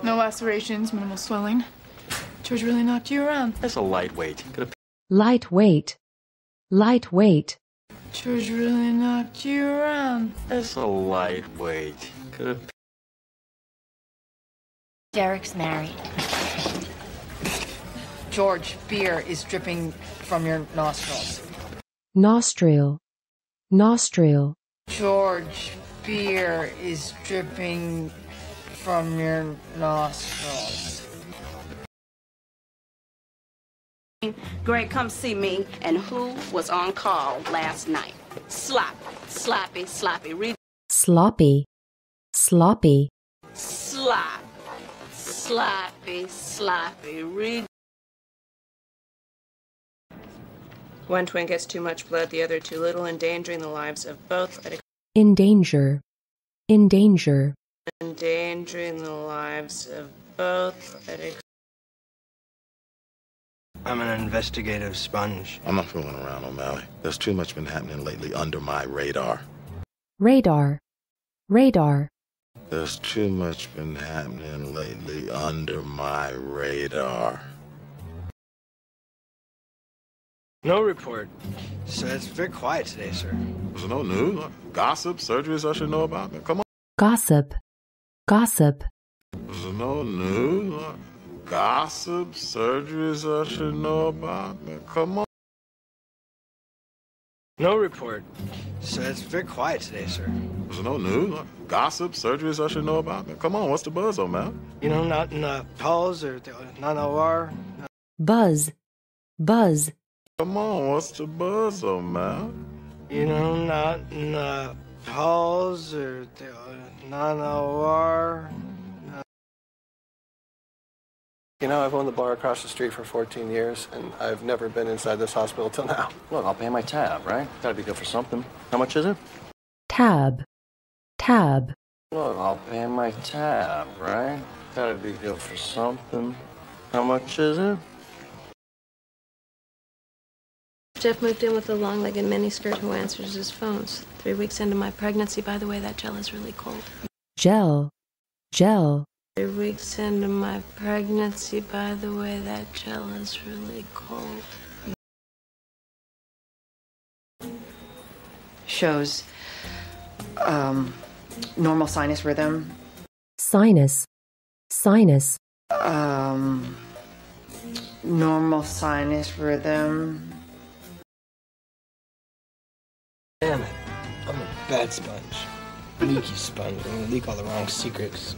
No lacerations, minimal swelling. George really knocked you around. That's a lightweight. Lightweight. Lightweight. George really knocked you around. That's a lightweight. Could have. Derek's married. George, beer is dripping from your nostrils. Nostril. Nostril. George, beer is dripping from your nostrils. Greg, come see me. And who was on call last night? Sloppy. Read. Sloppy. Sloppy. Sloppy. Read. One twin gets too much blood, the other too little, endangering the lives of both. In danger. In danger. Endangering the lives of both. I'm an investigative sponge. I'm not fooling around, O'Malley. There's too much been happening lately under my radar. Radar. Radar. There's too much been happening lately under my radar. No report. So it's very quiet today, sir. There's no news? Gossip? Surgeries I should know about? Come on. Gossip. Gossip. There's no news? Gossip? Surgeries I should know about? Come on. No report. So it's very quiet today, sir. There's no news? Gossip? Surgeries I should know about? Come on, what's the buzz, O'Malley? You know, not in calls or not OR. Buzz. Buzz. Come on, what's the buzz, O'Malley? You know, not in calls or not OR. You know, I've owned the bar across the street for 14 years, and I've never been inside this hospital till now. Look, I'll pay my tab, right? Gotta be good for something. How much is it? Tab. Tab. Look, I'll pay my tab, right? Gotta be good for something. How much is it? Jeff moved in with a long-legged miniskirt who answers his phones. 3 weeks into my pregnancy, by the way, that gel is really cold. Gel. Gel. 3 weeks into my pregnancy, by the way, that gel is really cold. Shows normal sinus rhythm. Sinus. Sinus. Normal sinus rhythm. Damn it. I'm a bad sponge. Leaky sponge. I'm gonna leak all the wrong secrets.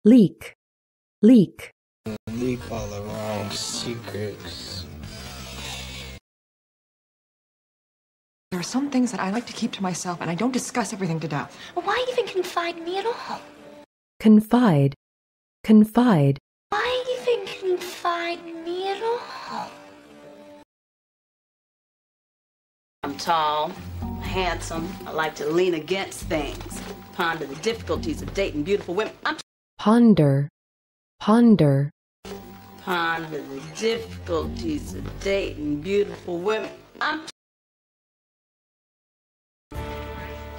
Leak. Leak. Leak all the wrong secrets. There are some things that I like to keep to myself, and I don't discuss everything to death. Well, why even confide in me at all? Confide. Confide. Why even confide in me at all? I'm tall, handsome. I like to lean against things. Ponder the difficulties of dating beautiful women. Ponder. Ponder. Ponder the difficulties of dating beautiful women.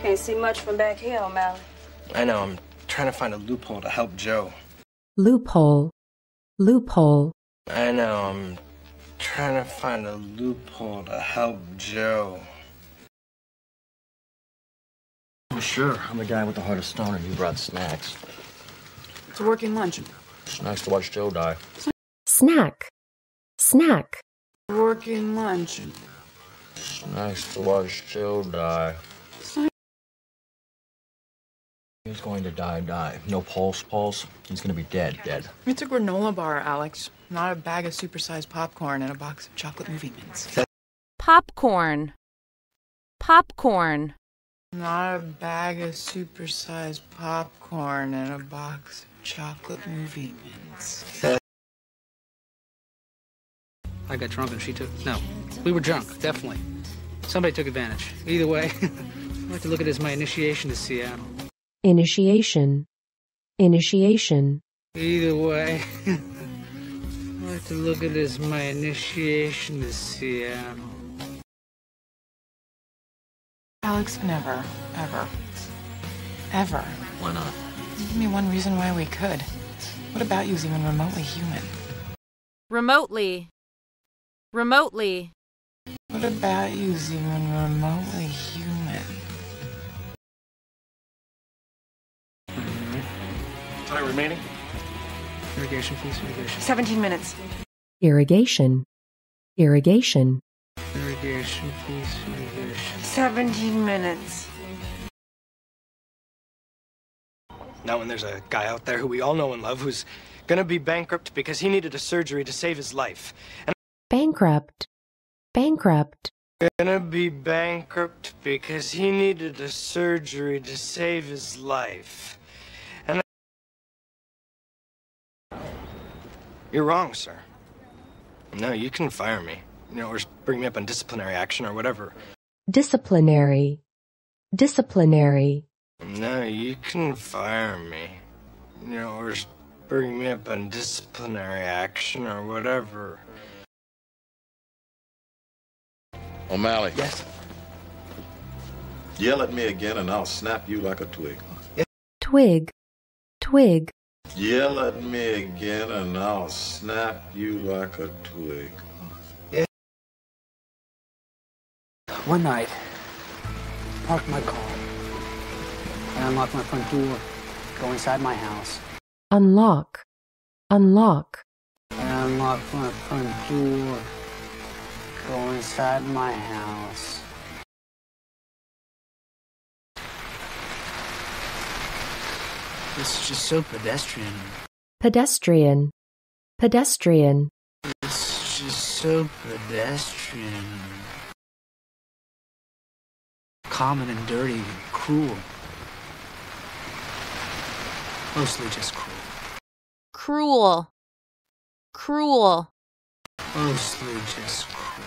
Can't see much from back here, O'Malley. I know, I'm trying to find a loophole to help Joe. Loophole. Loophole. I know, I'm trying to find a loophole to help Joe. Oh, sure. I'm the guy with the heart of stone, and you brought snacks. It's a working lunch. It's nice to watch Joe die. Snack. Snack. Working lunch. It's nice to watch Joe die. He's going to die. No pulse. He's going to be dead. It's a granola bar, Alex. Not a bag of supersized popcorn and a box of chocolate movie mints. Popcorn. Popcorn. Not a bag of supersized popcorn and a box of chocolate movie mints. I got drunk and she took... No, we were drunk, definitely. Somebody took advantage. Either way, I'd like to look at it as my initiation to Seattle. Initiation. Initiation. Either way, I'd like to look at it as my initiation to Seattle. Alex, never, ever. Ever. Why not? Give me one reason why we could. What about you is even remotely human? Remotely. Remotely. What about you is even remotely human? Time remaining? Irrigation, please, irrigation. 17 minutes. irrigation, irrigation, Irrigation, please, irrigation. 17 minutes. Now when there's a guy out there who we all know and love who's gonna be bankrupt because he needed a surgery to save his life. And bankrupt, bankrupt, gonna be bankrupt because he needed a surgery to save his life. And you're wrong, sir. No, you can fire me. Or bring me up on disciplinary action or whatever. disciplinary, disciplinary, No, you can fire me. Or bring me up on disciplinary action or whatever. O'Malley. Yes? Yell at me again and I'll snap you like a twig. twig, twig, Yell at me again and I'll snap you like a twig. One night, parked my car. I unlocked my front door, go inside my house. unlock, unlock, I unlocked my front door, go inside my house. This is just so pedestrian. pedestrian, pedestrian, It's just so pedestrian. Common and dirty and cruel. Mostly just cruel. Cruel. Cruel. Mostly just cruel.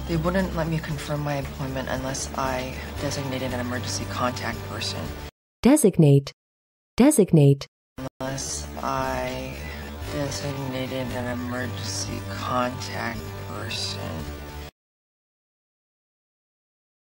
They wouldn't let me confirm my employment unless I designated an emergency contact person. designate, designate, Unless I designated an emergency contact person.